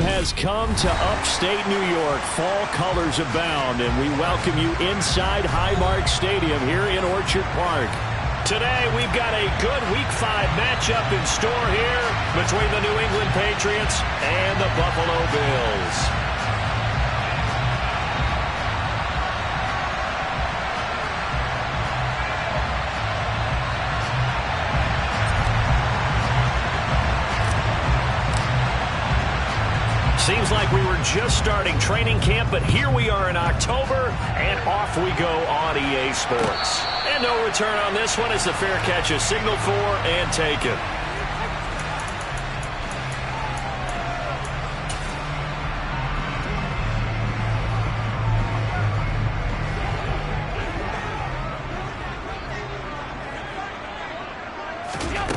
has come to upstate New York. Fall colors abound, and we welcome you inside Highmark Stadium here in Orchard Park. Today, we've got a good Week 5 matchup in store here between the New England Patriots and the Buffalo Bills. Seems like we were just starting training camp, but here we are in October, and off we go on EA Sports. And no return on this one as the fair catch is signaled for and taken.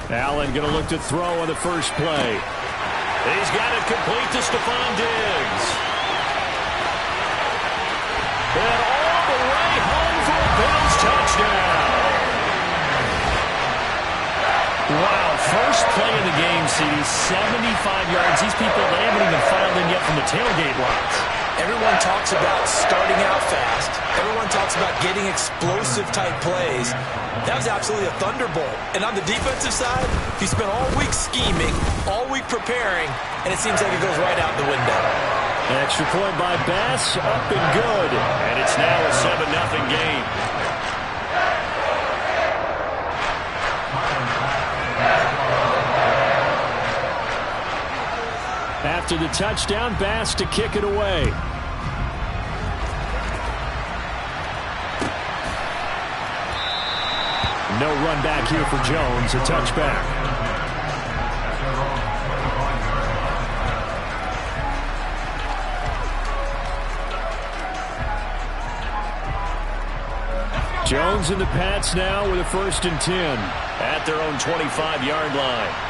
Allen going to look to throw on the first play. He's got it complete to Stephon Diggs. And all the way home for a Bills touchdown. Wow, first play of the game sees 75 yards. These people, they haven't even filed in yet from the tailgate lines. Everyone talks about starting out fast. Everyone talks about getting explosive-type plays. That was absolutely a thunderbolt. And on the defensive side, he spent all week scheming, all week preparing, and it seems like it goes right out the window. An extra point by Bass, up and good. And it's now a 7-0 game. After the touchdown, Bass to kick it away. No run back here for Jones, a touchback. Jones and the Pats now with a 1st and 10 at their own 25-yard line.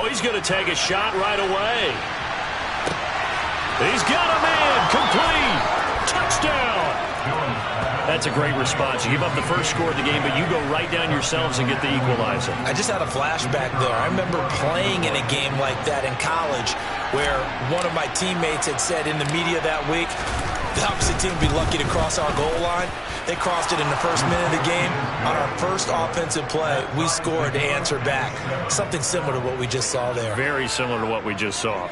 He's going to take a shot right away. He's got a man. Complete. Touchdown. That's a great response. You give up the first score of the game, but you go right down yourselves and get the equalizer. I just had a flashback there. I remember playing in a game like that in college where one of my teammates had said in the media that week, the opposite team would be lucky to cross our goal line. They crossed it in the first minute of the game. On our first offensive play, we scored to answer back. Something similar to what we just saw there. Very similar to what we just saw.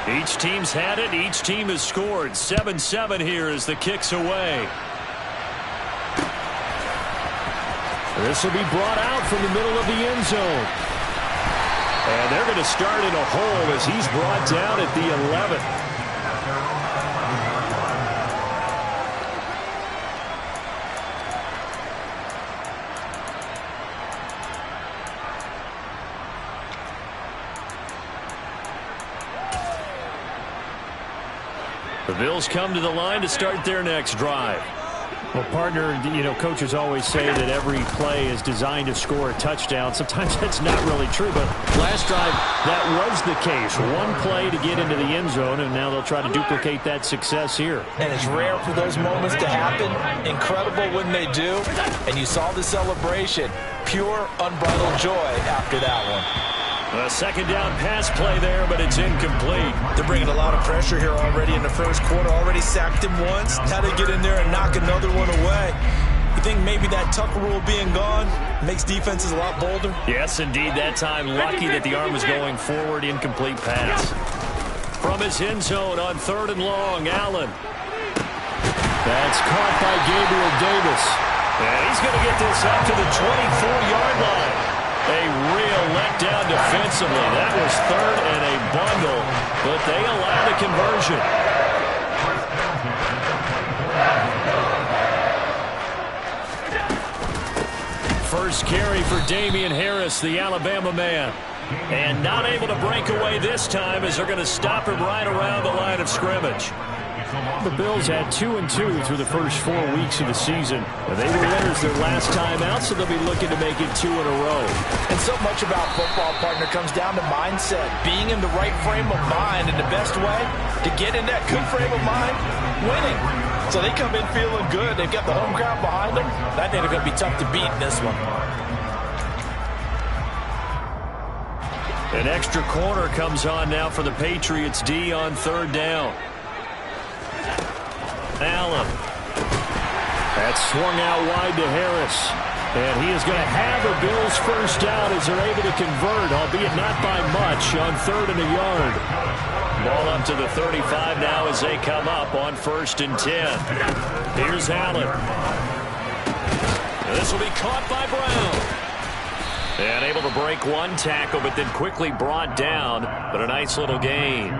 Each team's had it. Each team has scored. 7-7 here as the kick's away. This will be brought out from the middle of the end zone. And they're going to start in a hole as he's brought down at the 11. The Bills come to the line to start their next drive. Well, partner, coaches always say that every play is designed to score a touchdown. Sometimes that's not really true, but last drive, that was the case. One play to get into the end zone, and now they'll try to duplicate that success here. And it's rare for those moments to happen. Incredible when they do. And you saw the celebration. Pure, unbridled joy after that one. A second down pass play there, but it's incomplete. They're bringing a lot of pressure here already in the first quarter. Already sacked him once. How to get in there and knock another one away. You think maybe that Tucker rule being gone makes defenses a lot bolder? Yes, indeed. That time, lucky that the arm was going forward. Incomplete pass. From his end zone on 3rd and long, Allen. That's caught by Gabriel Davis. And he's going to get this up to the 24-yard line. A real letdown defensively. That was 3rd and a bundle, but they allow the conversion. First carry for Damian Harris, the Alabama man. And not able to break away this time as they're going to stop him right around the line of scrimmage. The Bills had 2-2 through the first 4 weeks of the season. They were winners their last time out, so they'll be looking to make it 2 in a row. And so much about football, partner, comes down to mindset. Being in the right frame of mind, and the best way to get in that good frame of mind, winning. So they come in feeling good. They've got the home crowd behind them. I think they're going to be tough to beat in this one. An extra corner comes on now for the Patriots D on 3rd down. Allen. That's swung out wide to Harris. And he is going to have a Bills first down as they're able to convert, albeit not by much, on 3rd and a yard. Ball up to the 35 now as they come up on 1st and 10. Here's Allen. This will be caught by Brown. And able to break one tackle, but then quickly brought down. But a nice little gain.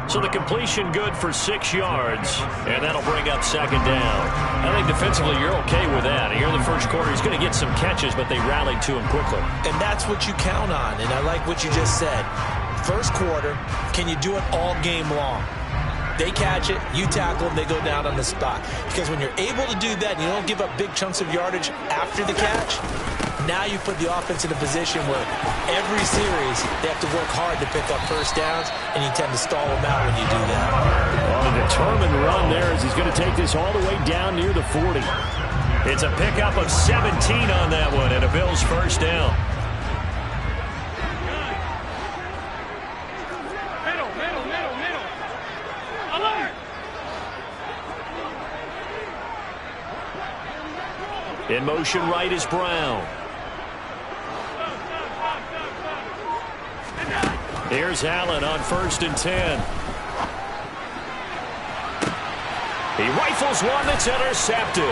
So the completion good for 6 yards, and that'll bring up 2nd down. I think defensively you're okay with that. Here in the first quarter, he's going to get some catches, but they rallied to him quickly. And that's what you count on, and I like what you just said. First quarter, can you do it all game long? They catch it, you tackle them, they go down on the spot. Because when you're able to do that and you don't give up big chunks of yardage after the catch, now you put the offense in a position where every series they have to work hard to pick up first downs, and you tend to stall them out when you do that. Well, a determined run there as he's going to take this all the way down near the 40. It's a pickup of 17 on that one, and a Bills first down. In motion right is Brown. Here's Allen on 1st and 10. He rifles one that's intercepted.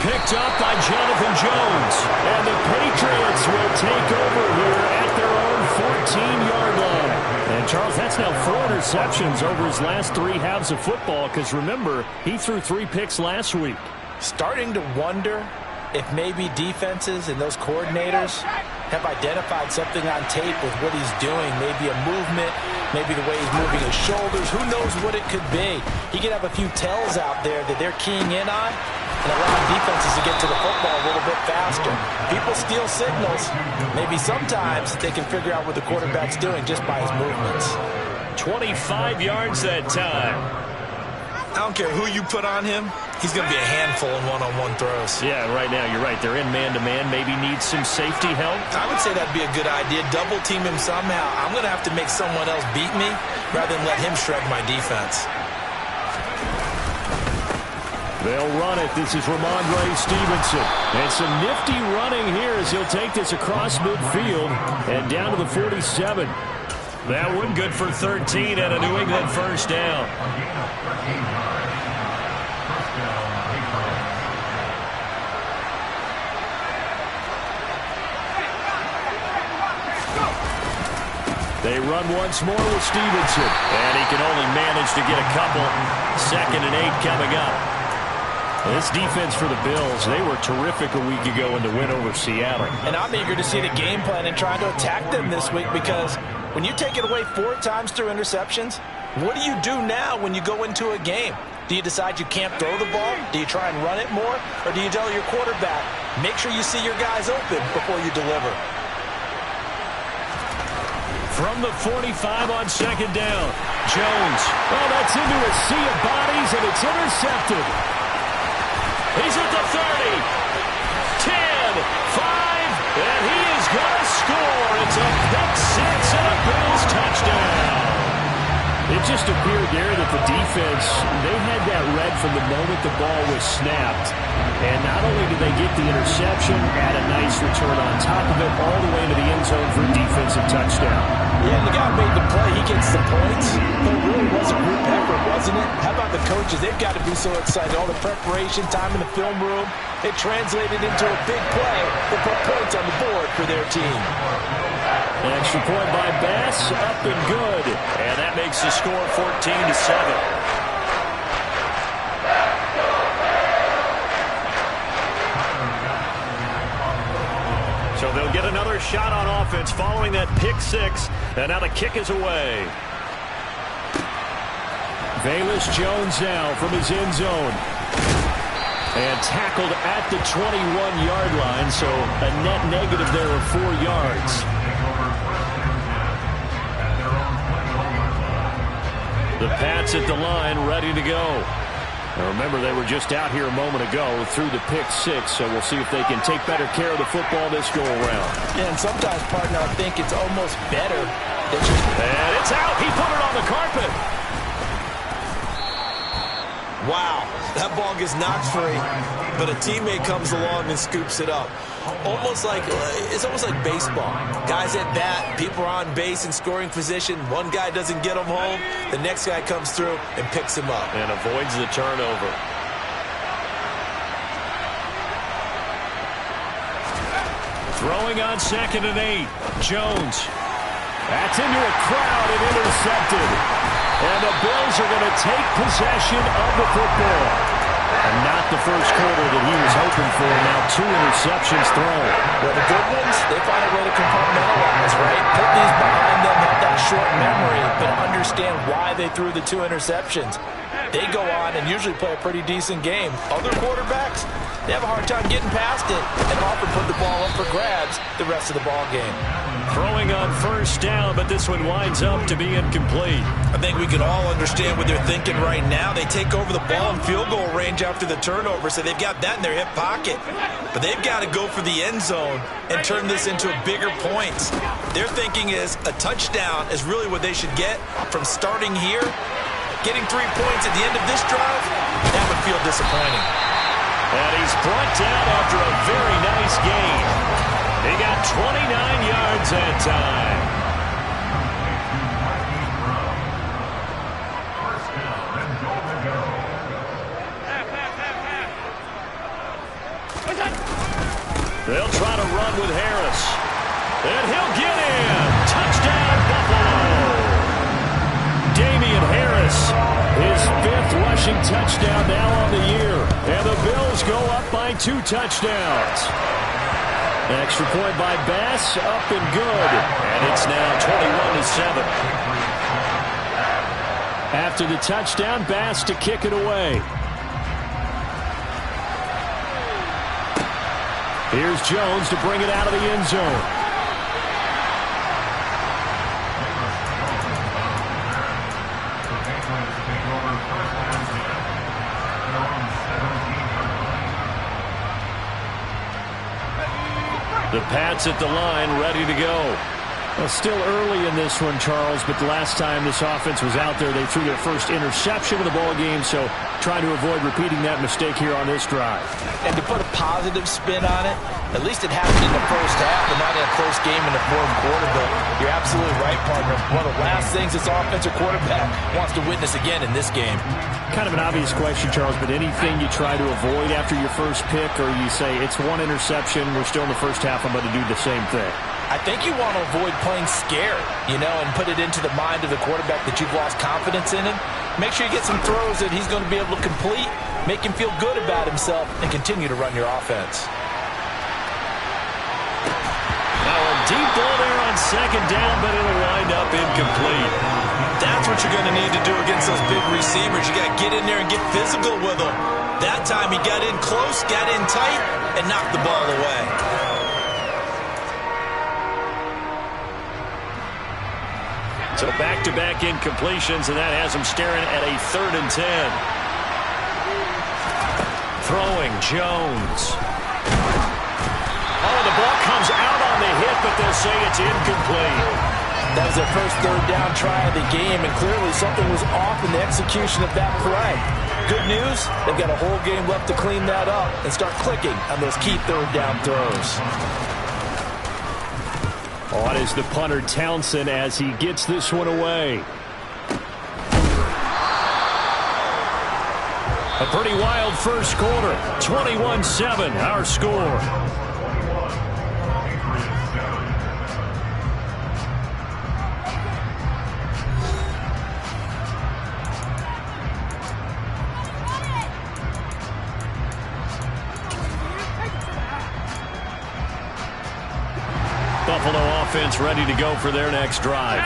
Picked up by Jonathan Jones. And the Patriots will take over here at their own 14-yard line. And, Charles, that's now 4 interceptions over his last 3 halves of football, because, remember, he threw 3 picks last week. Starting to wonder if maybe defenses and those coordinators have identified something on tape with what he's doing. Maybe a movement, maybe the way he's moving his shoulders. Who knows what it could be? He could have a few tells out there that they're keying in on and allowing defenses to get to the football a little bit faster. People steal signals. Maybe sometimes they can figure out what the quarterback's doing just by his movements. 25 yards that time. I don't care who you put on him. He's going to be a handful in one-on-one throws. Yeah, right now, you're right. They're in man-to-man. Maybe needs some safety help. I would say that'd be a good idea. Double team him somehow. I'm going to have to make someone else beat me rather than let him shred my defense. They'll run it. This is Ramondre Stevenson. And some nifty running here as he'll take this across midfield and down to the 47. That one good for 13 and a New England first down. They run once more with Stevenson. And he can only manage to get a couple. 2nd and 8 coming up. This defense for the Bills, they were terrific a week ago in the win over Seattle. And I'm eager to see the game plan and trying to attack them this week, because when you take it away 4 times through interceptions, what do you do now when you go into a game? Do you decide you can't throw the ball? Do you try and run it more? Or do you tell your quarterback, make sure you see your guys open before you deliver? From the 45 on 2nd down. Jones. Oh, that's into a sea of bodies, and it's intercepted. He's at the 30. 10, 5, and he is going to score. It's a pick 6 and a Bills touchdown. It just appeared there that the defense, they had that read from the moment the ball was snapped. And not only did they get the interception, add a nice return on top of it, all the way to the end zone for a defensive touchdown. Yeah, the guy made the play. He gets the points. But it really was a group effort, wasn't it? How about the coaches? They've got to be so excited. All the preparation, time in the film room, it translated into a big play that put points on the board for their team. An extra point by Bass, up and good. And that makes the score 14-7. So they'll get another shot on offense following that pick 6. And now the kick is away. Velus Jones now from his end zone. And tackled at the 21-yard line, so a net negative there of 4 yards. The Pats at the line, ready to go. Now remember, they were just out here a moment ago through the pick 6, so we'll see if they can take better care of the football this go-around. Yeah, and sometimes, partner, I think it's almost better. And it's out. He put it on the carpet. Wow, that ball gets knocked free, but a teammate comes along and scoops it up. It's almost like baseball. Guys at bat, people are on base in scoring position. One guy doesn't get him home. The next guy comes through and picks him up. And avoids the turnover. Throwing on 2nd and 8. Jones. That's into a crowd and intercepted. And the Bills are going to take possession of the football. And not the first quarter that he was hoping for. Now 2 interceptions thrown. Well, the good ones, they find a way to compartmentalize, right? Put these behind them, have that short memory, but understand why they threw the 2 interceptions. They go on and usually play a pretty decent game. Other quarterbacks, they have a hard time getting past it and often put the ball up for grabs the rest of the ball game. Throwing on 1st down, but this one winds up to be incomplete. I think we can all understand what they're thinking right now. They take over the ball in field goal range after the turnover, so they've got that in their hip pocket. But they've got to go for the end zone and turn this into bigger points. Their thinking is a touchdown is really what they should get from starting here. Getting 3 points at the end of this drive, that would feel disappointing. And he's brought down after a very nice gain. He got 29 yards that time. They'll try to run with Harris. And he'll get in. Touchdown, Buffalo. Damian Harris, his 5th rushing touchdown now on the year. And the Bills go up by 2 touchdowns. Extra point by Bass, up and good. And it's now 21-7. After the touchdown, Bass to kick it away. Here's Jones to bring it out of the end zone. The Pats at the line, ready to go. Well, still early in this one, Charles, but the last time this offense was out there, they threw their first interception of the ball game, so trying to avoid repeating that mistake here on this drive. And to put a positive spin on it, at least it happened in the first half and not in a close game in the 4th quarter, but you're absolutely right, partner. One of the last things this offensive quarterback wants to witness again in this game. Kind of an obvious question, Charles, but anything you try to avoid after your first pick, or you say it's 1 interception, we're still in the first half, I'm going to do the same thing? I think you want to avoid playing scared, and put it into the mind of the quarterback that you've lost confidence in him. Make sure you get some throws that he's going to be able to complete, make him feel good about himself, and continue to run your offense. Now a deep ball there on 2nd down, but it'll wind up incomplete. That's what you're going to need to do against those big receivers. You got to get in there and get physical with them. That time he got in close, got in tight, and knocked the ball away. So back-to-back incompletions, and that has him staring at a 3rd and 10. Throwing, Jones. Oh, the ball comes out on the hit, but they'll say it's incomplete. That was their first 3rd down try of the game, and clearly something was off in the execution of that play. Good news, they've got a whole game left to clean that up and start clicking on those key 3rd down throws. On is the punter, Townsend, as he gets this one away. A pretty wild first quarter. 21-7, our score. Buffalo offense ready to go for their next drive.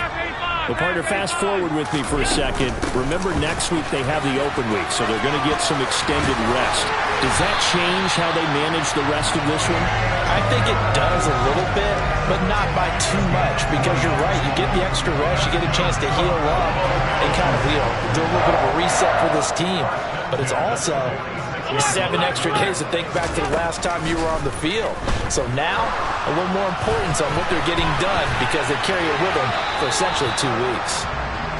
Well, partner, fast forward with me for a second. Remember, next week they have the open week, so they're going to get some extended rest. Does that change how they manage the rest of this one? I think it does a little bit, but not by too much, because you're right. You get the extra rest. You get a chance to heal up and kind of, do a little bit of a reset for this team. But it's also 7 extra days to think back to the last time you were on the field. So now, a little more importance on what they're getting done because they carry it with them for essentially 2 weeks.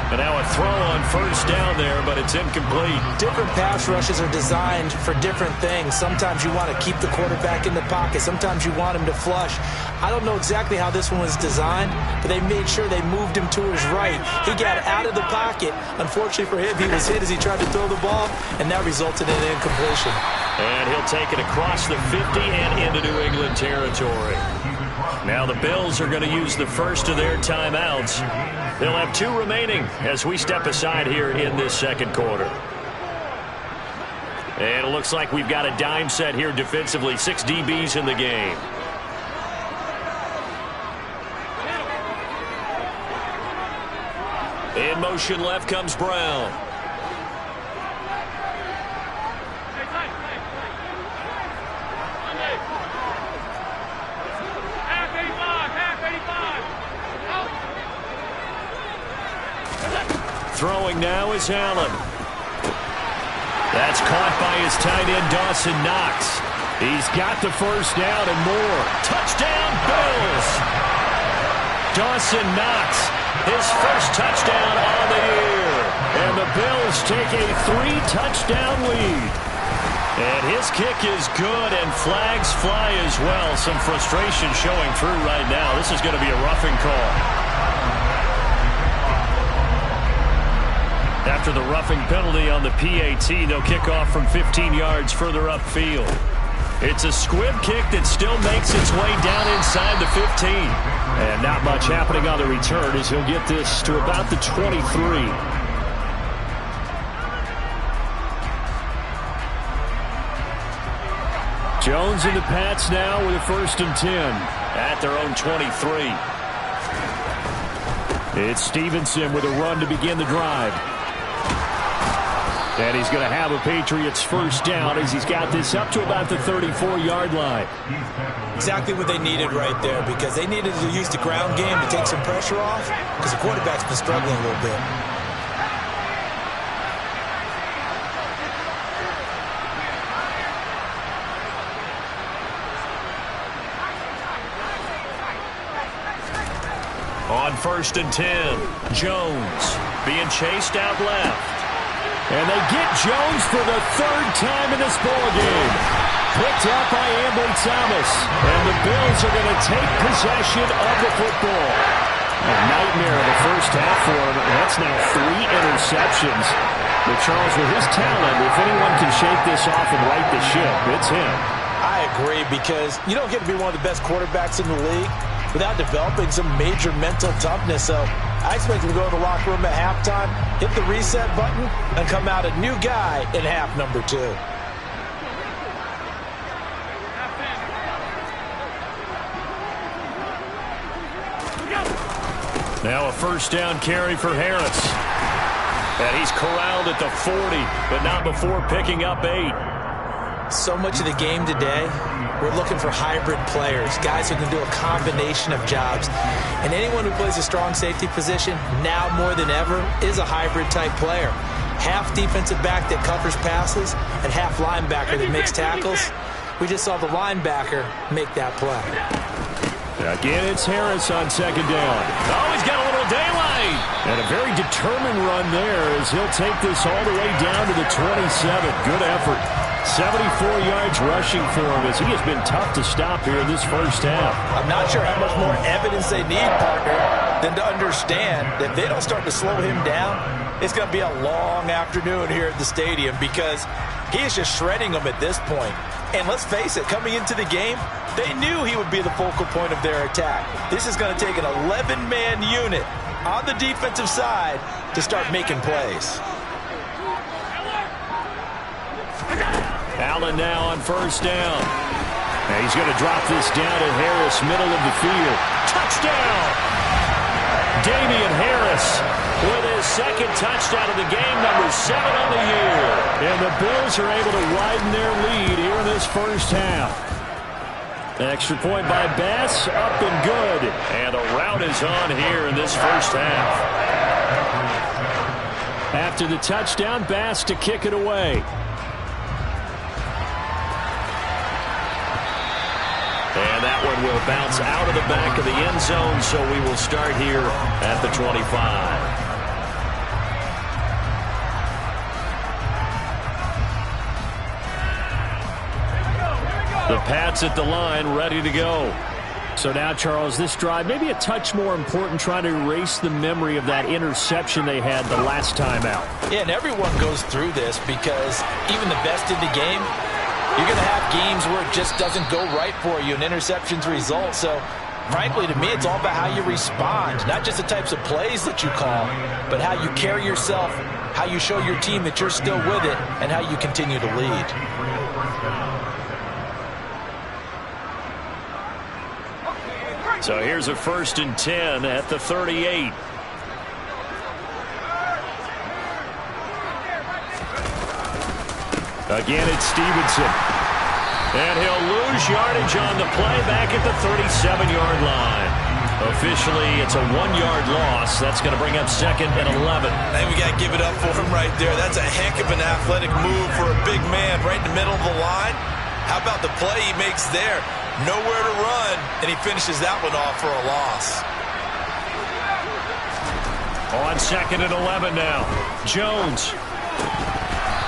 And now a throw on first down there, but it's incomplete. Different pass rushes are designed for different things. Sometimes you want to keep the quarterback in the pocket. Sometimes you want him to flush. I don't know exactly how this one was designed, but they made sure they moved him to his right. He got out of the pocket. Unfortunately for him, he was hit as he tried to throw the ball, and that resulted in an incompletion. And he'll take it across the 50 and into New England territory. Now the Bills are going to use the first of their timeouts. They'll have 2 remaining as we step aside here in this second quarter. And it looks like we've got a dime set here defensively. 6 DBs in the game. In motion left comes Brown. Throwing now is Allen. That's caught by his tight end, Dawson Knox. He's got the first down and more. Touchdown, Bills! Dawson Knox, his first touchdown on the year. And the Bills take a 3-touchdown lead. And his kick is good, and flags fly as well. Some frustration showing through right now. This is going to be a roughing call. After the roughing penalty on the PAT, they'll kick off from 15 yards further upfield. It's a squib kick that still makes its way down inside the 15. And not much happening on the return as he'll get this to about the 23. Jones and the Pats now with a 1st and 10 at their own 23. It's Stevenson with a run to begin the drive. And he's going to have a Patriots first down as he's got this up to about the 34-yard line. Exactly what they needed right there, because they needed to use the ground game to take some pressure off, because the quarterback's been struggling a little bit. On 1st and 10, Jones being chased out left. And they get Jones for the 3rd time in this ballgame. Picked up by Ambry Thomas. And the Bills are going to take possession of the football. A nightmare of the first half for him. That's now 3 interceptions. But Charles, with his talent, if anyone can shake this off and right the ship, it's him. I agree, because you don't get to be one of the best quarterbacks in the league without developing some major mental toughness. So I expect him to go to the locker room at halftime, hit the reset button, and come out a new guy in half number 2. Now a first down carry for Harris. And he's corralled at the 40, but not before picking up 8. So much of the game today, we're looking for hybrid players, guys who can do a combination of jobs. And anyone who plays a strong safety position, now more than ever, is a hybrid-type player. Half defensive back that covers passes and half linebacker that makes tackles. We just saw the linebacker make that play. Again, it's Harris on 2nd down. Oh, he's got a little daylight. And a very determined run there as he'll take this all the way down to the 27. Good effort. 74 yards rushing for him as he has been tough to stop here in this first half. I'm not sure how much more evidence they need, partner, than to understand that if they don't start to slow him down, it's going to be a long afternoon here at the stadium, because he is just shredding them at this point. And let's face it, coming into the game, they knew he would be the focal point of their attack. This is going to take an 11-man unit on the defensive side to start making plays. Allen now on first down. And he's going to drop this down to Harris, middle of the field. Touchdown! Damian Harris with his second touchdown of the game, number 7 on the year. And the Bills are able to widen their lead here in this first half. Extra point by Bass, up and good. And a rout is on here in this first half. After the touchdown, Bass to kick it away. And that one will bounce out of the back of the end zone, so we will start here at the 25. The Pats at the line, ready to go. So now, Charles, this drive, maybe a touch more important, trying to erase the memory of that interception they had the last time out. Yeah, and everyone goes through this because even the best in the game, you're going to have games where it just doesn't go right for you, and interceptions result. So, frankly, to me, it's all about how you respond, not just the types of plays that you call, but how you carry yourself, how you show your team that you're still with it, and how you continue to lead. So here's a 1st and 10 at the 38. Again, it's Stevenson. And he'll lose yardage on the play back at the 37-yard line. Officially, it's a 1-yard loss. That's going to bring up 2nd and 11. I think we got to give it up for him right there. That's a heck of an athletic move for a big man right in the middle of the line. How about the play he makes there? Nowhere to run, and he finishes that one off for a loss. On 2nd and 11 now. Jones.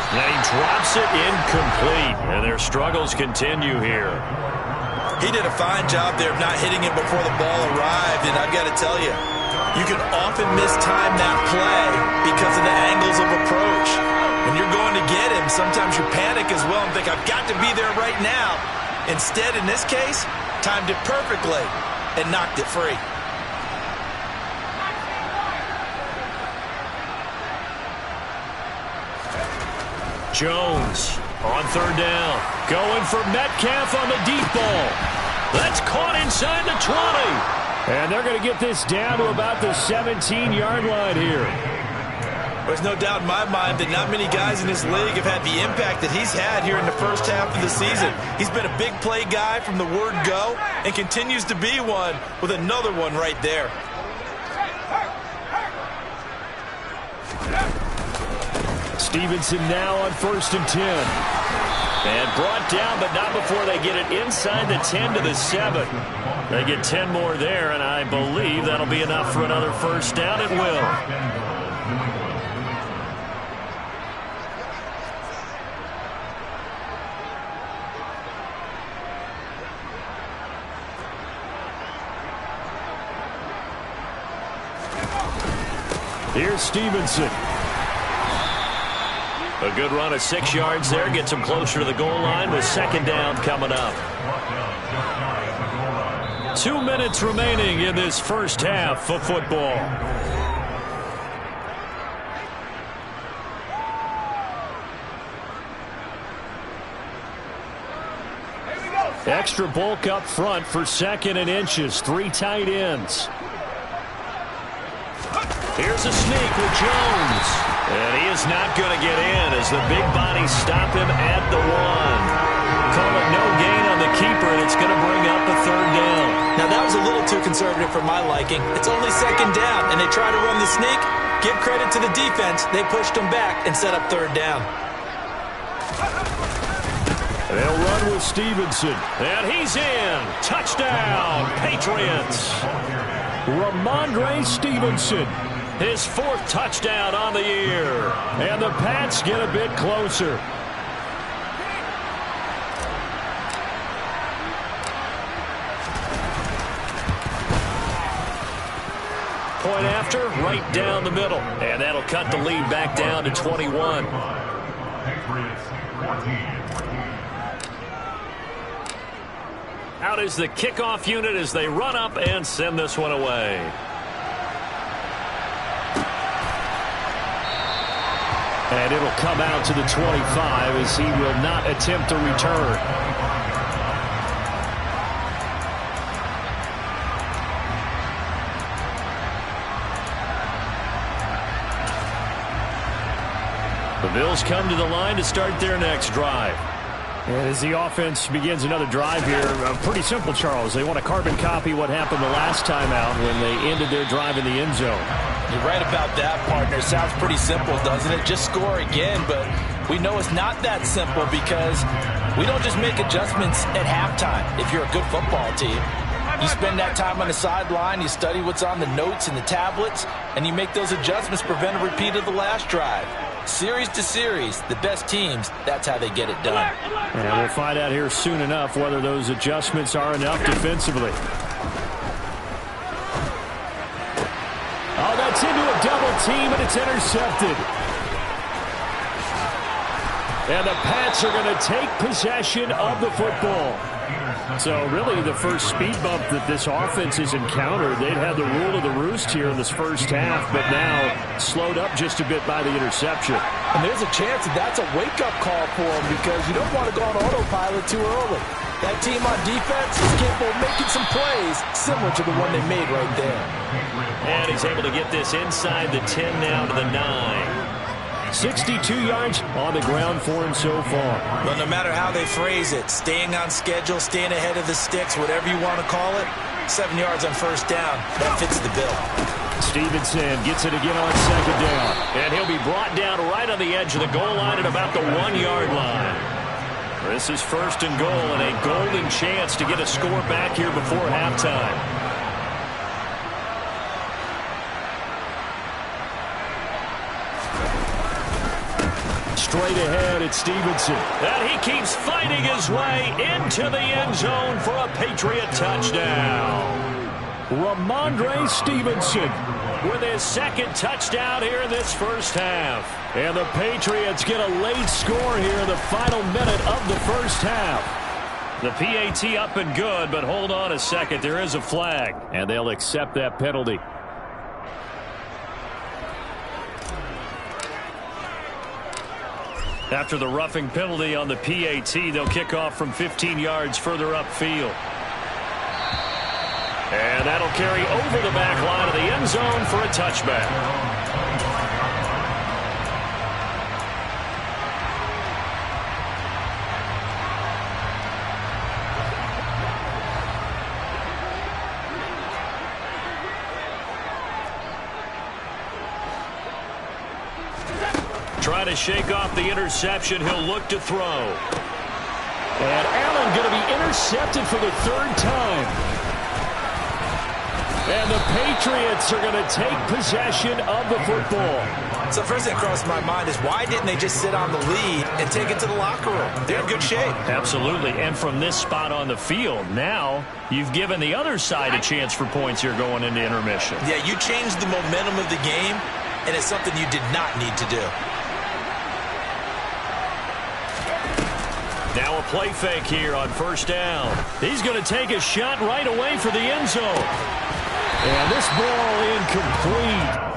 And he drops it incomplete, and their struggles continue here. He did a fine job there of not hitting it before the ball arrived, and I've got to tell you, you can often mistime that play because of the angles of approach. When you're going to get him, sometimes you panic as well and think, I've got to be there right now. Instead, in this case, timed it perfectly and knocked it free. Jones on 3rd down. Going for Metcalf on the deep ball. That's caught inside the 20. And they're going to get this down to about the 17-yard line here. There's no doubt in my mind that not many guys in this league have had the impact that he's had here in the first half of the season. He's been a big play guy from the word go and continues to be one with another one right there. Stevenson now on 1st and 10. And brought down, but not before they get it inside the 10 to the 7. They get 10 more there, and I believe that'll be enough for another 1st down. It will. Here's Stevenson. A good run of 6 yards there. Gets him closer to the goal line with 2nd down coming up. 2 minutes remaining in this first half of football. Extra bulk up front for 2nd and inches. 3 tight ends. Here's a sneak with Jones. And he is not going to get in as the big bodies stop him at the 1. Call it no gain on the keeper, and it's going to bring up a 3rd down. Now, that was a little too conservative for my liking. It's only 2nd down, and they try to run the sneak. Give credit to the defense. They pushed him back and set up 3rd down. They'll run with Stevenson. And he's in. Touchdown, Patriots. Ramondre Stevenson. His 4th touchdown on the year. And the Pats get a bit closer. Point after, right down the middle. And that'll cut the lead back down to 21. Out is the kickoff unit as they run up and send this one away. And it'll come out to the 25 as he will not attempt a return. The Bills come to the line to start their next drive. And as the offense begins another drive here, pretty simple, Charles. They want to carbon copy what happened the last time out when they ended their drive in the end zone. You're right about that, partner. Sounds pretty simple, doesn't it? Just score again, but we know it's not that simple because we don't just make adjustments at halftime if you're a good football team. You spend that time on the sideline, you study what's on the notes and the tablets, and you make those adjustments to prevent a repeat of the last drive. Series to series, the best teams, that's how they get it done. And we'll find out here soon enough whether those adjustments are enough defensively. Oh, that's into a double team, and it's intercepted. And the Pats are going to take possession of the football. So really the first speed bump that this offense has encountered, they'd had the rule of the roost here in this first half, but now slowed up just a bit by the interception. And there's a chance that that's a wake-up call for them because you don't want to go on autopilot too early. That team on defense is capable of making some plays similar to the one they made right there. And he's able to get this inside the 10 now to the 9. 62 yards on the ground for him so far. Well, no matter how they phrase it, staying on schedule, staying ahead of the sticks, whatever you want to call it, 7 yards on first down, that fits the bill. Stevenson gets it again on second down. And he'll be brought down right on the edge of the goal line at about the 1-yard line. This is first and goal and a golden chance to get a score back here before halftime. Straight ahead, it's Stevenson. And he keeps fighting his way into the end zone for a Patriot touchdown. Ramondre Stevenson with his second touchdown here in this first half. And the Patriots get a late score here in the final minute of the first half. The PAT up and good, but hold on a second. There is a flag, and they'll accept that penalty. After the roughing penalty on the PAT, they'll kick off from 15 yards further upfield. And that'll carry over the back line of the end zone for a touchback. Trying to shake off the interception. He'll look to throw. And Allen going to be intercepted for the third time. And the Patriots are going to take possession of the football. So first thing that crossed my mind is why didn't they just sit on the lead and take it to the locker room? They're in good shape. Absolutely. And from this spot on the field, now you've given the other side a chance for points here going into intermission. Yeah, you changed the momentum of the game, and it's something you did not need to do. Now a play fake here on first down. He's going to take a shot right away for the end zone. And this ball incomplete.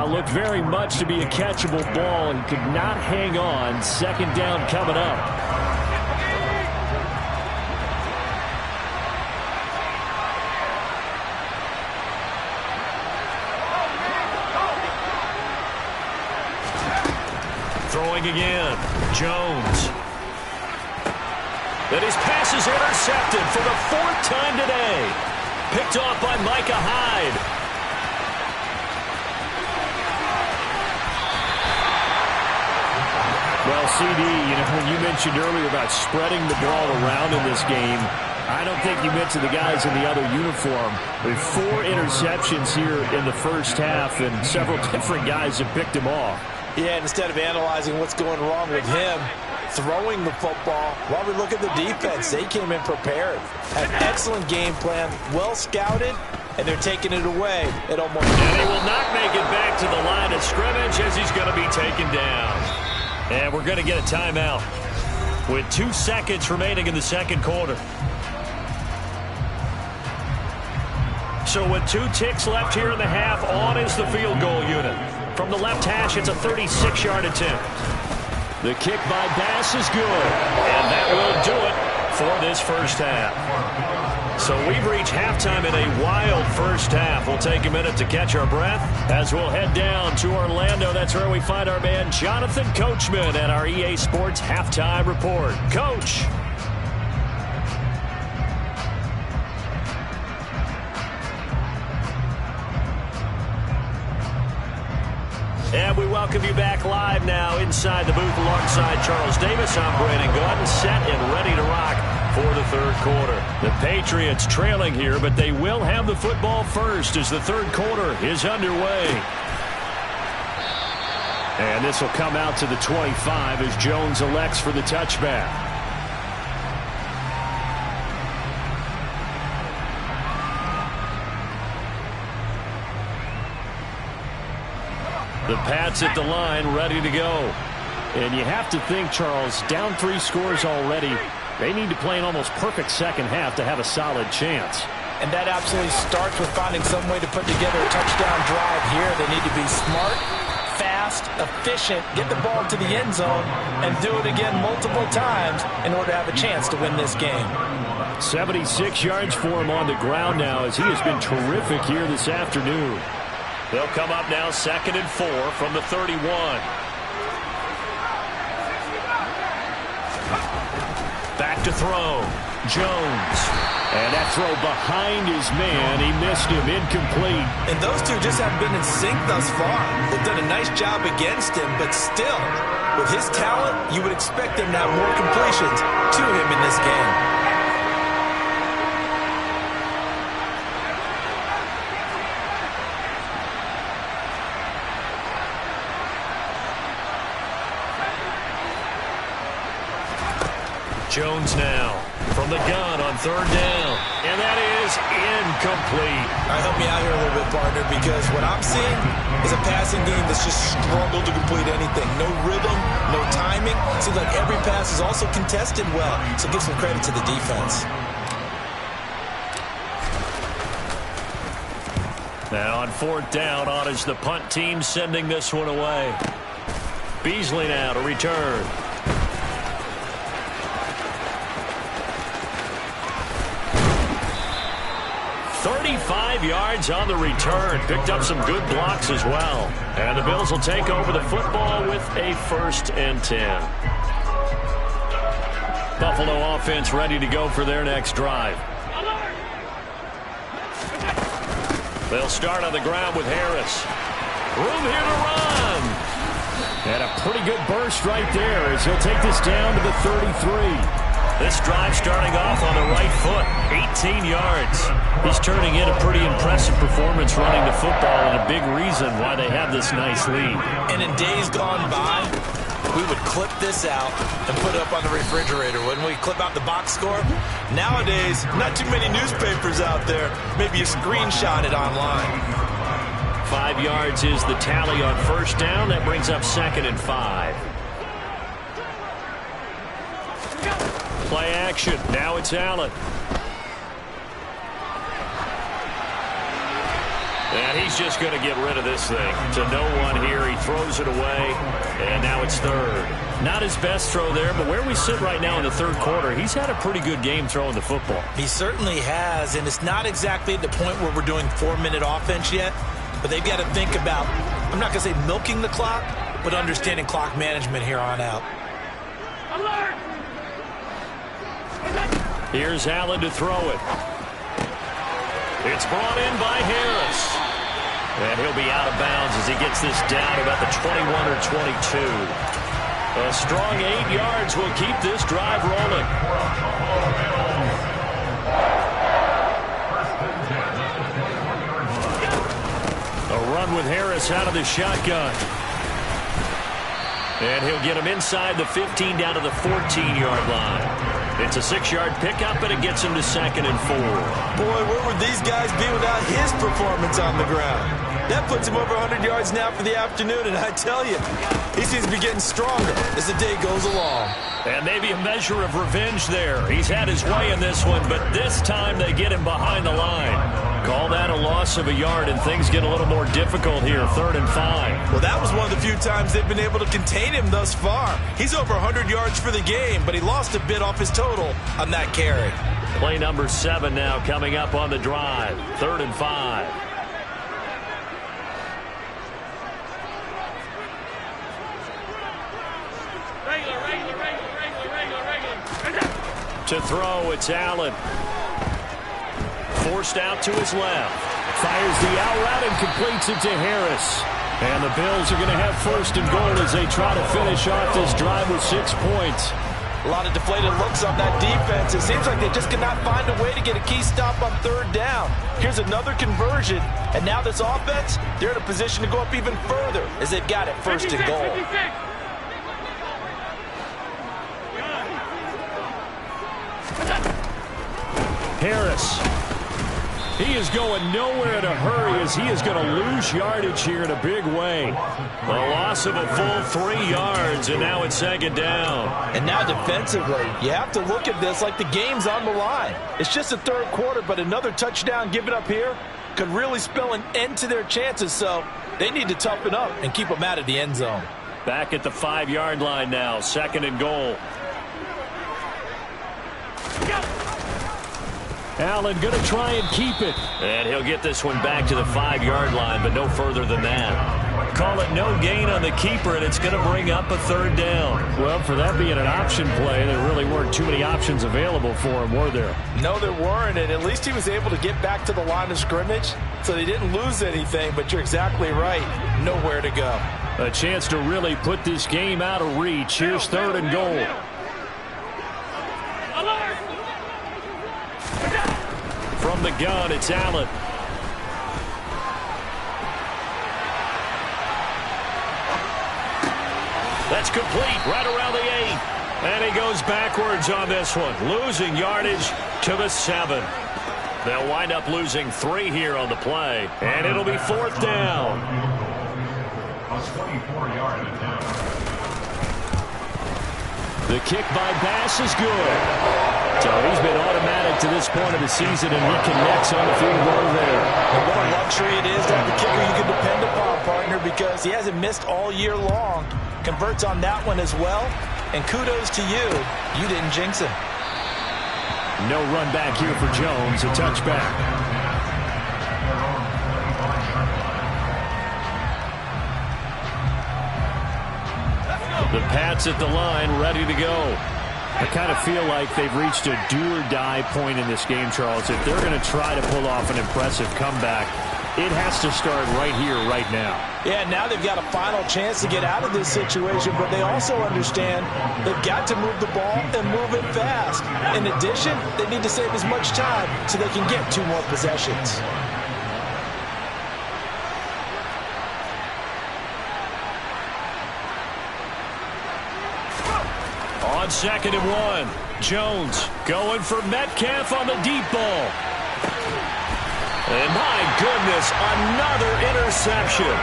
Looked very much to be a catchable ball. He could not hang on. Second down coming up. Throwing again. Jones. And his pass is intercepted for the fourth time today. Picked off by Micah Hyde. Well, CD, when you mentioned earlier about spreading the ball around in this game, I don't think you mentioned the guys in the other uniform. With 4 interceptions here in the first half, and several different guys have picked him off. Yeah, instead of analyzing what's going wrong with him, throwing the football, while we look at the defense, they came in prepared. An excellent game plan, well scouted, and they're taking it away at almost. And he will not make it back to the line of scrimmage as he's going to be taken down. And we're going to get a timeout with 2 seconds remaining in the second quarter. So with 2 ticks left here in the half, on is the field goal unit. From the left hash, it's a 36-yard attempt. The kick by Bass is good. And that will do it for this first half. So we've reached halftime in a wild first half. We'll take a minute to catch our breath as we'll head down to Orlando. That's where we find our man Jonathan Coachman at our EA Sports Halftime Report. Coach. And we welcome you back live now inside the booth alongside Charles Davis. I'm Brandon Gaudin, set and ready to rock for the third quarter. The Patriots trailing here, but they will have the football first as the third quarter is underway. And this will come out to the 25 as Jones elects for the touchback. The Pats at the line, ready to go. And you have to think, Charles, down 3 scores already. They need to play an almost perfect second half to have a solid chance. And that absolutely starts with finding some way to put together a touchdown drive here. They need to be smart, fast, efficient, get the ball to the end zone, and do it again multiple times in order to have a chance to win this game. 76 yards for him on the ground now as he has been terrific here this afternoon. They'll come up now 2nd and 4 from the 31. Back to throw. Jones. And that throw behind his man. He missed him. Incomplete. And those two just haven't been in sync thus far. They've done a nice job against him, but still, with his talent, you would expect him to have more completions to him in this game. Jones now from the gun on 3rd down. And that is incomplete. All right, help me out here a little bit, partner, because what I'm seeing is a passing game that's just struggled to complete anything. No rhythm, no timing. Seems like every pass is also contested well. So give some credit to the defense. Now on 4th down, on is the punt team sending this one away. Beasley now to return. 35 yards on the return. Picked up some good blocks as well. And the Bills will take over the football with a 1st and 10. Buffalo offense ready to go for their next drive. They'll start on the ground with Harris. Room here to run. And a pretty good burst right there as he'll take this down to the 33. This drive starting off on the right foot, 18 yards. He's turning in a pretty impressive performance running the football and a big reason why they have this nice lead. And in days gone by, we would clip this out and put it up on the refrigerator. Wouldn't we clip out the box score? Nowadays, not too many newspapers out there. Maybe you screenshot it online. 5 yards is the tally on 1st down. That brings up 2nd and 5. Play action. Now it's Allen. And he's just going to get rid of this thing. To no one here. He throws it away. And now it's 3rd. Not his best throw there, but where we sit right now in the 3rd quarter, he's had a pretty good game throwing the football. He certainly has, and it's not exactly at the point where we're doing 4-minute offense yet, but they've got to think about, I'm not going to say milking the clock, but understanding clock management here on out. Alert! Here's Allen to throw it. It's brought in by Harris. And he'll be out of bounds as he gets this down about the 21 or 22. A strong 8 yards will keep this drive rolling. A run with Harris out of the shotgun. And he'll get him inside the 15 down to the 14-yard line. It's a 6-yard pickup, and it gets him to 2nd and 4. Boy, where would these guys be without his performance on the ground? That puts him over 100 yards now for the afternoon, and I tell you, he seems to be getting stronger as the day goes along. And maybe a measure of revenge there. He's had his way in this one, but this time they get him behind the line. Call that a loss of a yard, and things get a little more difficult here, 3rd and 5. Well, that was one of the few times they've been able to contain him thus far. He's over 100 yards for the game, but he lost a bit off his total on that carry. Play number 7 now coming up on the drive, 3rd and 5. To throw, it's Allen. Forced out to his left. Fires the out route and completes it to Harris. And the Bills are going to have 1st and goal as they try to finish off this drive with 6 points. A lot of deflated looks on that defense. It seems like they just cannot find a way to get a key stop on 3rd down. Here's another conversion. And now this offense, they're in a position to go up even further as they've got it 1st and goal. 56. Harris. He is going nowhere in a hurry as he is going to lose yardage here in a big way. A loss of a full 3 yards, and now it's 2nd down. And now defensively, you have to look at this like the game's on the line. It's just the 3rd quarter, but another touchdown given up here could really spell an end to their chances, so they need to toughen up and keep them out of the end zone. Back at the 5-yard line now, 2nd and goal. Allen going to try and keep it. And he'll get this one back to the 5-yard line, but no further than that. Call it no gain on the keeper, and it's going to bring up a 3rd down. Well, for that being an option play, there really weren't too many options available for him, were there? No, there weren't, and at least he was able to get back to the line of scrimmage, so they didn't lose anything, but you're exactly right. Nowhere to go. A chance to really put this game out of reach. Here's 3rd and goal. From the gun, it's Allen. That's complete, right around the 8. And he goes backwards on this one, losing yardage to the 7. They'll wind up losing 3 here on the play, and it'll be 4th down. The kick by Bass is good. So he's been automatic to this point of the season, and he connects on the field goal there. And what a luxury it is to have a kicker you can depend upon, partner, because he hasn't missed all year long. Converts on that one as well. And kudos to you. You didn't jinx him. No run back here for Jones. A touchback. The Pats at the line, ready to go. I kind of feel like they've reached a do-or-die point in this game, Charles. If they're going to try to pull off an impressive comeback, it has to start right here, right now. Yeah, now they've got a final chance to get out of this situation, but they also understand they've got to move the ball and move it fast. In addition, they need to save as much time so they can get 2 more possessions. On 2nd and 1, Jones going for Metcalf on the deep ball. And my goodness, another interception.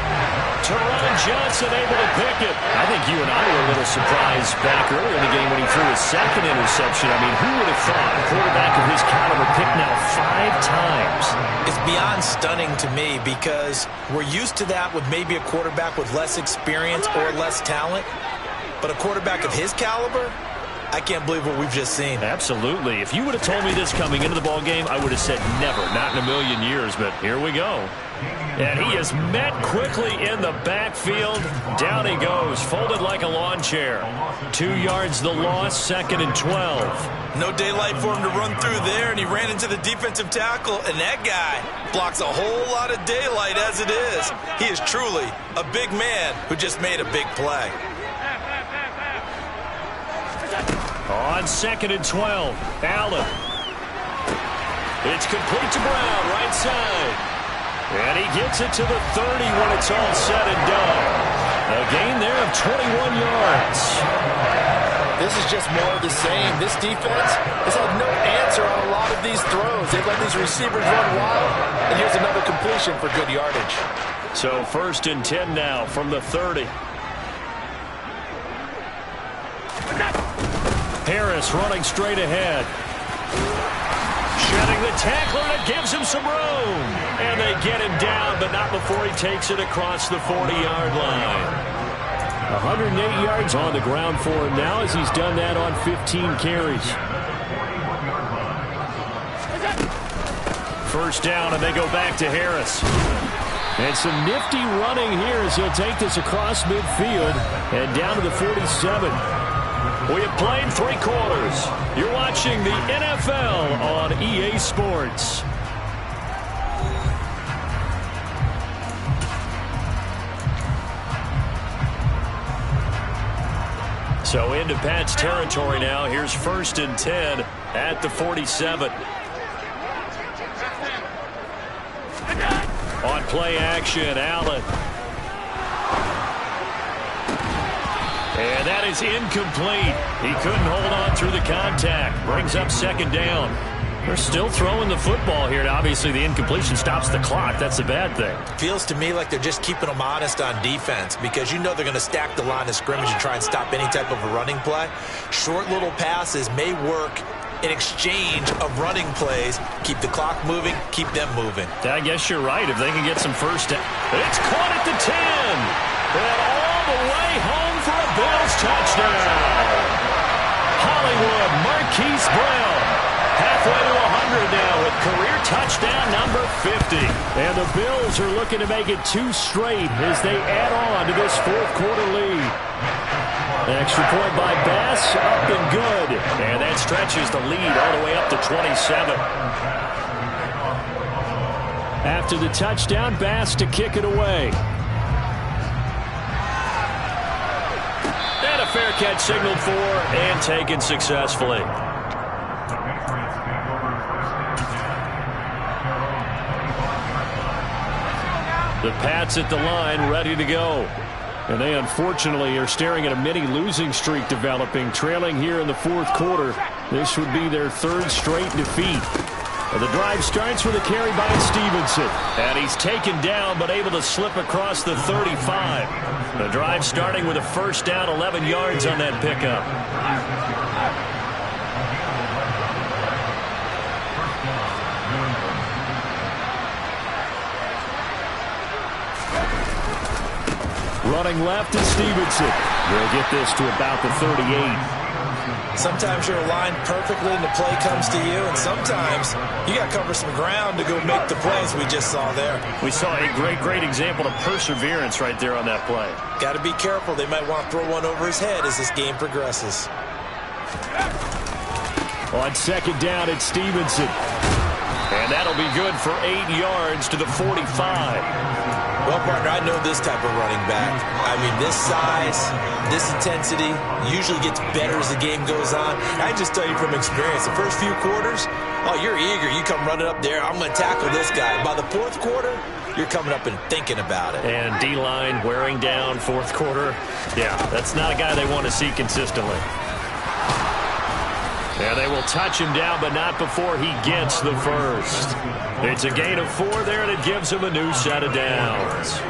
Teron Johnson able to pick it. I think you and I were a little surprised back earlier in the game when he threw his 2nd interception. I mean, who would have thought a quarterback of his caliber picked now 5 times? It's beyond stunning to me because we're used to that with maybe a quarterback with less experience or less talent. But a quarterback of his caliber, I can't believe what we've just seen. Absolutely. If you would have told me this coming into the ball game, I would have said never, not in a million years, but here we go. And he is met quickly in the backfield. Down he goes, folded like a lawn chair. 2 yards the loss, 2nd and 12. No daylight for him to run through there, and he ran into the defensive tackle, and that guy blocks a whole lot of daylight as it is. He is truly a big man who just made a big play. On 2nd and 12, Allen. It's complete to Brown, right side. And he gets it to the 30 when it's all said and done. A gain there of 21 yards. This is just more of the same. This defense has had no answer on a lot of these throws. They've let these receivers run wild, and here's another completion for good yardage. So 1st and 10 now from the 30. Harris running straight ahead. Shedding the tackler, and it gives him some room. And they get him down, but not before he takes it across the 40-yard line. 108 yards on the ground for him now as he's done that on 15 carries. 1st down, and they go back to Harris. And some nifty running here as he'll take this across midfield and down to the 47. We have played 3 quarters. You're watching the NFL on EA Sports. So into Pat's territory now. Here's 1st and 10 at the 47. On play action, Allen. And that is incomplete. He couldn't hold on through the contact. Brings up 2nd down. They're still throwing the football here. Now, obviously, the incompletion stops the clock. That's a bad thing. Feels to me like they're just keeping them honest on defense because you know they're going to stack the line of scrimmage and try and stop any type of a running play. Short little passes may work in exchange of running plays. Keep the clock moving, keep them moving. I guess you're right. If they can get some first down. It's caught at the 10. And all the way home for a Bills touchdown. Hollywood Marquise Brown. Halfway to 100 now with career touchdown number 50. And the Bills are looking to make it 2 straight as they add on to this 4th quarter lead. Extra point by Bass, up and good. And that stretches the lead all the way up to 27. After the touchdown, Bass to kick it away. And a fair catch signaled for and taken successfully. The Pats at the line, ready to go. And they unfortunately are staring at a mini losing streak developing, trailing here in the 4th quarter. This would be their 3rd straight defeat. And the drive starts with a carry by Stevenson. And he's taken down but able to slip across the 35. The drive starting with a 1st down, 11 yards on that pickup. Running left is Stevenson. They'll get this to about the 38. Sometimes you're aligned perfectly and the play comes to you, and sometimes you got to cover some ground to go make the plays we just saw there. We saw a great example of perseverance right there on that play. Got to be careful. They might want to throw one over his head as this game progresses. On 2nd down, it's Stevenson. And that'll be good for 8 yards to the 45. Well, partner, I know this type of running back. I mean, this size, this intensity usually gets better as the game goes on. I just tell you from experience, the first few quarters, oh, you're eager. You come running up there, I'm going to tackle this guy. By the 4th quarter, you're coming up and thinking about it. And D-line wearing down 4th quarter. Yeah, that's not a guy they want to see consistently. And they will touch him down, but not before he gets the 1st. It's a gain of 4 there, and it gives him a new set of downs.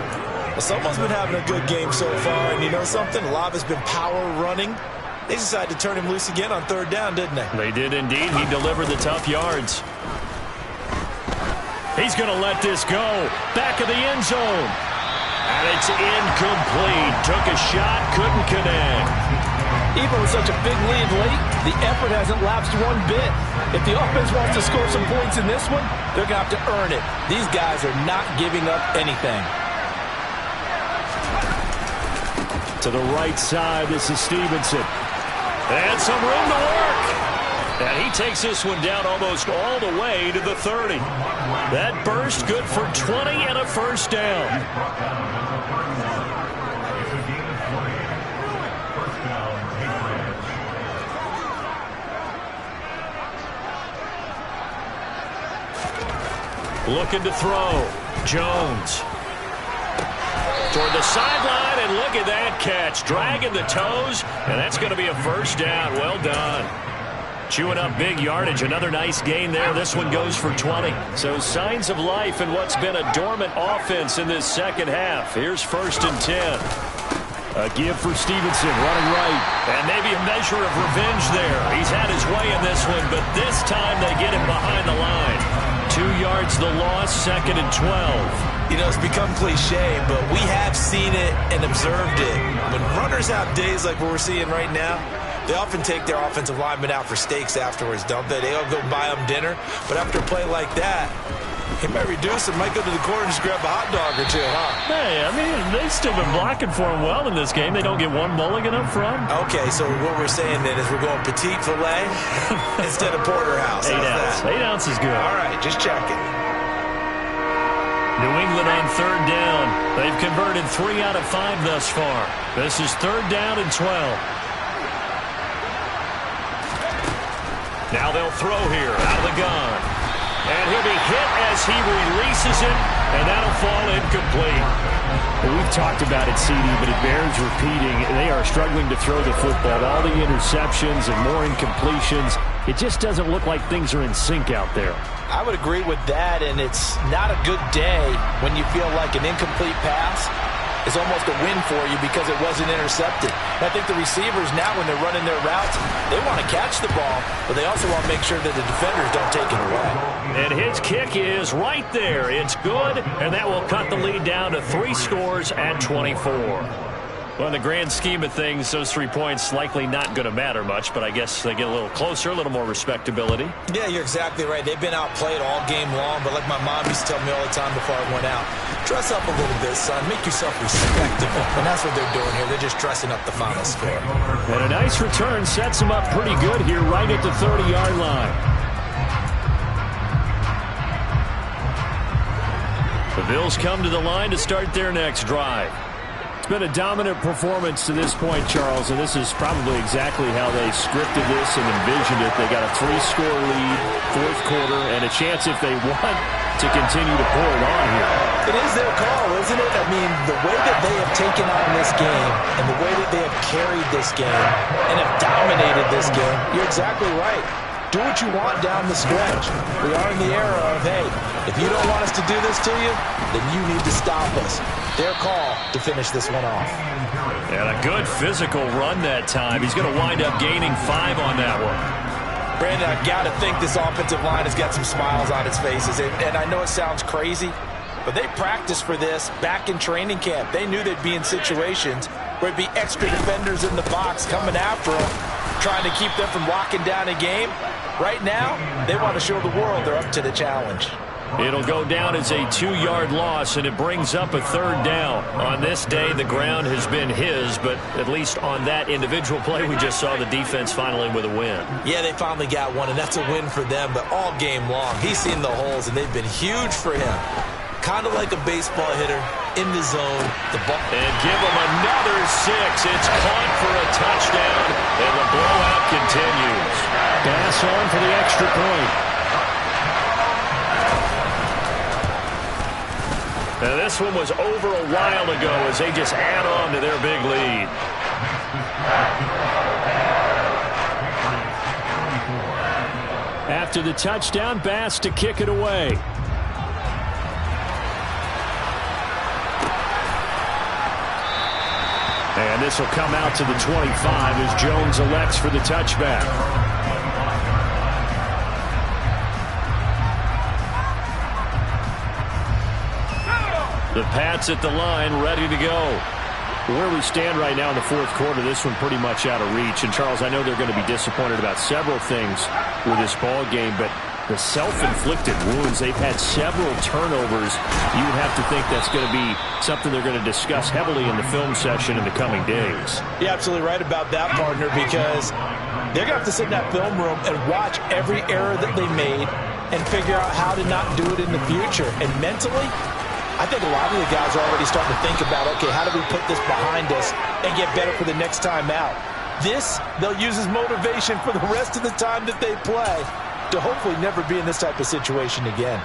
Well, someone's been having a good game so far, and you know something? A lot has been power running. They decided to turn him loose again on 3rd down, didn't they? They did indeed. He delivered the tough yards. He's going to let this go. Back of the end zone. And it's incomplete. Took a shot, couldn't connect. Even with such a big lead late, the effort hasn't lapsed one bit. If the offense wants to score some points in this one, they're going to have to earn it. These guys are not giving up anything. To the right side, this is Stevenson. And some room to work. And he takes this one down almost all the way to the 30. That burst good for 20 and a 1st down. Looking to throw. Jones. Toward the sideline. run, and look at that catch. Dragging the toes, and that's going to be a first down. Well done. Chewing up big yardage. Another nice gain there. This one goes for 20. So signs of life in what's been a dormant offense in this second half. Here's 1st and 10. A give for Stevenson, running right. And maybe a measure of revenge there. He's had his way in this one, but this time they get him behind the line. 2 yards the loss, 2nd and 12. You know, it's become cliche, but we have seen it and observed it. When runners have days like what we're seeing right now, they often take their offensive linemen out for steaks afterwards, don't they? They all go buy them dinner. But after a play like that, he might reduce it, might go to the corner and just grab a hot dog or two, huh? Hey, I mean, they've still been blocking for him well in this game. They don't get one mulligan up front. Okay, so what we're saying then is we're going petite filet instead of porterhouse. 8 ounce. 8 ounce is good. All right, just checking. New England on 3rd down. They've converted 3 out of 5 thus far. This is 3rd down and 12. Now they'll throw here out of the gun. And he'll be hit as he releases it, and that'll fall incomplete. Well, we've talked about it, CD, but it bears repeating. They are struggling to throw the football. All the interceptions and more incompletions. It just doesn't look like things are in sync out there. I would agree with that, and it's not a good day when you feel like an incomplete pass is almost a win for you because it wasn't intercepted. And I think the receivers now, when they're running their routes, they want to catch the ball, but they also want to make sure that the defenders don't take it away. And his kick is right there. It's good, and that will cut the lead down to 3 scores at 24. Well, in the grand scheme of things, those 3 points likely not going to matter much, but I guess they get a little closer, a little more respectability. Yeah, you're exactly right. They've been outplayed all game long, but like my mom used to tell me all the time before I went out, dress up a little bit, son. Make yourself respectable. And that's what they're doing here. They're just dressing up the final score. And a nice return sets them up pretty good here right at the 30-yard line. The Bills come to the line to start their next drive. It's been a dominant performance to this point, Charles, and this is probably exactly how they scripted this and envisioned it. They got a 3-score lead, 4th quarter, and a chance if they want to continue to pour it on here. It is their call, isn't it? I mean, the way that they have taken on this game and the way that they have carried this game and have dominated this game, you're exactly right. Do what you want down the stretch. We are in the era of, hey, if you don't want us to do this to you, then you need to stop us. Their call to finish this one off. And a good physical run that time. He's going to wind up gaining 5 on that one. Brandon, I've got to think this offensive line has got some smiles on its faces. And I know it sounds crazy, but they practiced for this back in training camp. They knew they'd be in situations where it'd be extra defenders in the box coming after them, trying to keep them from locking down a game. Right now, they want to show the world they're up to the challenge. It'll go down as a 2-yard loss, and it brings up a 3rd down. On this day, the ground has been his, but at least on that individual play, we just saw the defense finally with a win. Yeah, they finally got one, and that's a win for them, but all game long, he's seen the holes, and they've been huge for him. Kind of like a baseball hitter in the zone. The ball. And give him another 6. It's caught for a touchdown, and the blowout continues. Pass on for the extra point. And this one was over a while ago as they just add on to their big lead. After the touchdown, Bass to kick it away. And this will come out to the 25 as Jones elects for the touchback. The Pats at the line, ready to go. Where we stand right now in the 4th quarter, this one pretty much out of reach. And, Charles, I know they're going to be disappointed about several things with this ball game, but the self-inflicted wounds, they've had several turnovers. You would have to think that's going to be something they're going to discuss heavily in the film session in the coming days. You're absolutely right about that, partner, because they're going to have to sit in that film room and watch every error that they made and figure out how to not do it in the future. And mentally, I think a lot of the guys are already starting to think about, okay, how do we put this behind us and get better for the next time out? This, they'll use as motivation for the rest of the time that they play to hopefully never be in this type of situation again.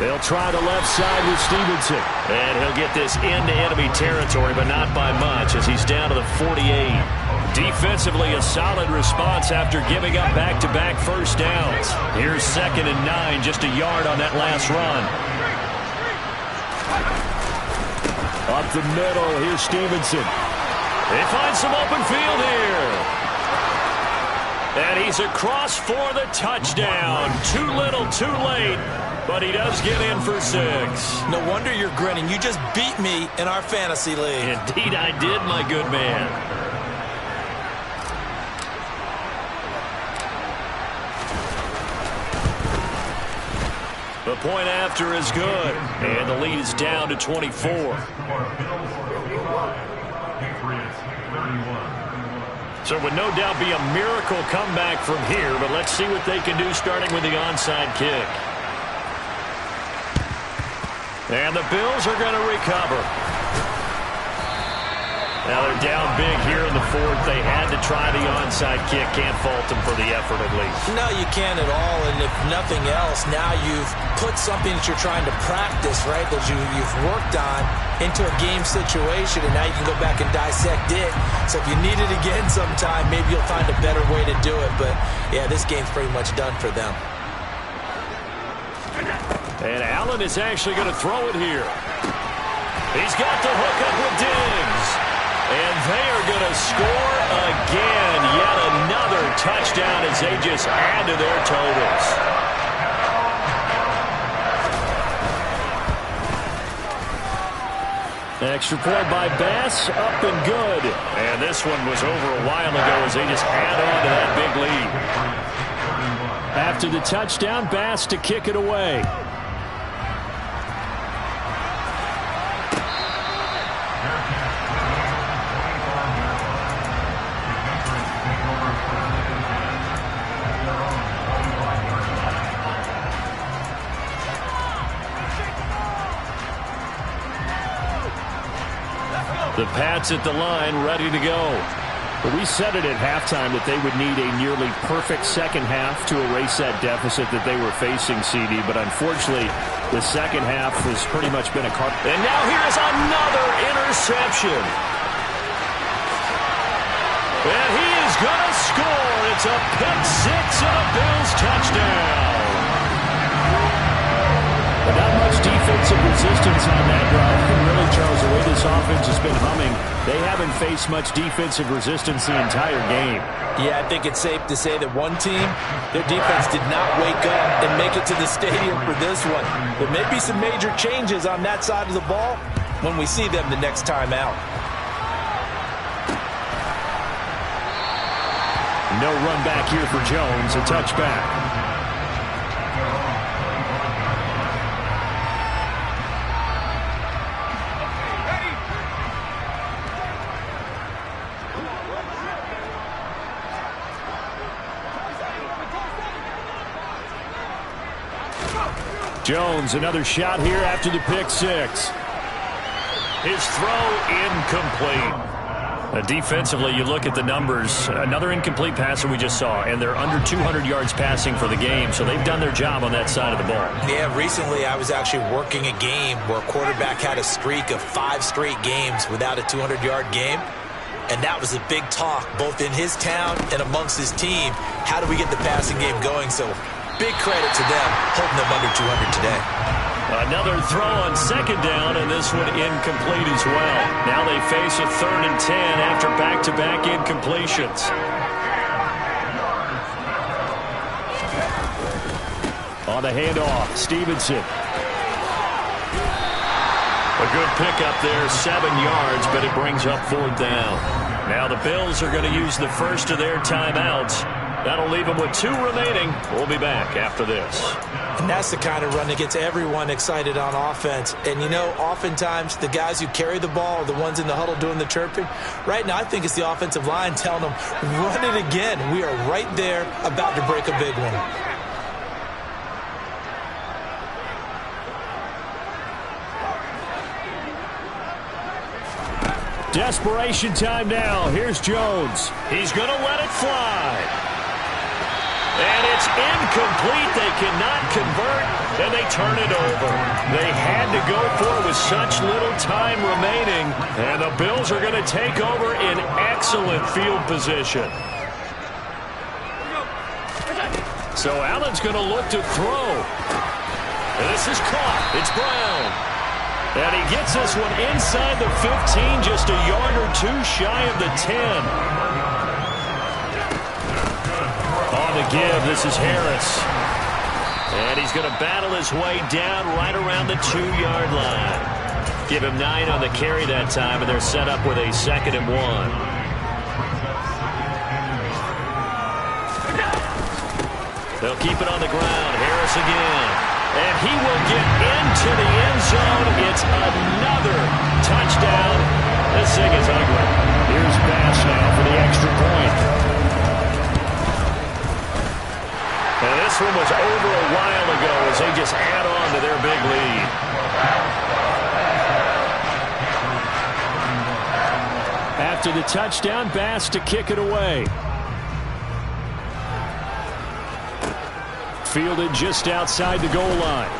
They'll try the left side with Stevenson. And he'll get this into enemy territory, but not by much as he's down to the 48. Defensively, a solid response after giving up back-to-back first downs. Here's 2nd and 9, just a yard on that last run. Up the middle, here's Stevenson. They find some open field here. And he's across for the touchdown. Too little, too late. But he does get in for 6. No wonder you're grinning. You just beat me in our fantasy league. Indeed I did, my good man. The point after is good. And the lead is down to 24. So it would no doubt be a miracle comeback from here, but let's see what they can do starting with the onside kick. And the Bills are going to recover. Now they're down big here in the 4th. They had to try the onside kick. Can't fault them for the effort at least. No, you can't at all. And if nothing else, now you've put something that you're trying to practice, right, that you've worked on into a game situation, and now you can go back and dissect it. So if you need it again sometime, maybe you'll find a better way to do it. But, yeah, this game's pretty much done for them. And Allen is actually going to throw it here. He's got the hook up with Diggs. And they are going to score again. Yet another touchdown as they just add to their totals. Extra point by Bass, up and good. And this one was over a while ago as they just add on to that big lead. After the touchdown, Bass to kick it away. The Pats at the line, ready to go. But we said it at halftime that they would need a nearly perfect second half to erase that deficit that they were facing, CD. But unfortunately, the second half has pretty much been a car. And now here's another interception. And he is going to score. It's a pick-6 and a Bills touchdown. But not much defensive resistance on that drive. And really, Charles, the way this offense has been humming, they haven't faced much defensive resistance the entire game. Yeah, I think it's safe to say that one team, their defense did not wake up and make it to the stadium for this one. There may be some major changes on that side of the ball when we see them the next time out. No run back here for Jones, a touchback. Jones, another shot here after the pick-6. His throw incomplete. Defensively, you look at the numbers. Another incomplete pass that we just saw, and they're under 200 yards passing for the game, so they've done their job on that side of the ball. Yeah, recently I was actually working a game where a quarterback had a streak of 5 straight games without a 200-yard game, and that was a big talk both in his town and amongst his team. How do we get the passing game going? So big credit to them holding them under 200 today. Another throw on second down, and this one incomplete as well. Now they face a 3rd and 10 after back-to-back incompletions. On the handoff, Stevenson. A good pickup there, 7 yards, but it brings up 4th down. Now the Bills are going to use the first of their timeouts. That'll leave them with 2 remaining. We'll be back after this. And that's the kind of run that gets everyone excited on offense. And, you know, oftentimes the guys who carry the ball are the ones in the huddle doing the chirping. Right now, I think it's the offensive line telling them, run it again. We are right there about to break a big one. Desperation time now. Here's Jones. He's going to let it fly. And it's incomplete. They cannot convert, and they turn it over. They had to go for it with such little time remaining, and the Bills are going to take over in excellent field position. So Allen's going to look to throw. And this is caught. It's Brown. And he gets this one inside the 15, just a yard or two shy of the 10. On the give, this is Harris. And he's going to battle his way down right around the 2-yard line. Give him 9 on the carry that time, and they're set up with a 2nd and 1. They'll keep it on the ground. Harris again. And he will get into the end zone. It's another touchdown. This thing is ugly. Here's Bass now for the extra point. And this one was over a while ago as they just add on to their big lead. After the touchdown, Bass to kick it away. Fielded just outside the goal line.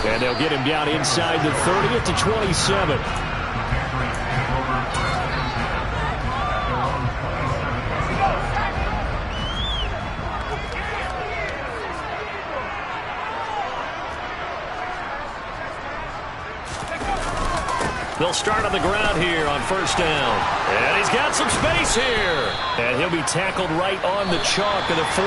And they'll get him down inside the 30 at the 27. They'll start on the ground here on first down. And he's got some space here. And he'll be tackled right on the chalk of the 45.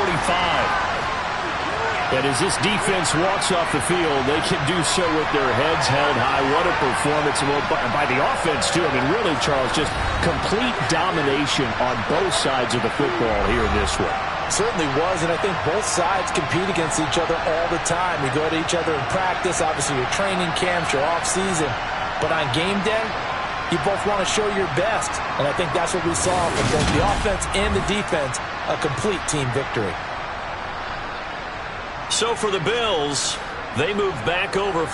And as this defense walks off the field, they can do so with their heads held high. What a performance by the offense, too. I mean, really, Charles, just complete domination on both sides of the football here in this one. Certainly was, and I think both sides compete against each other all the time. You go to each other in practice, obviously your training camps, your off-season. But on game day, you both want to show your best. And I think that's what we saw from both the offense and the defense, a complete team victory. So for the Bills, they move back over 5.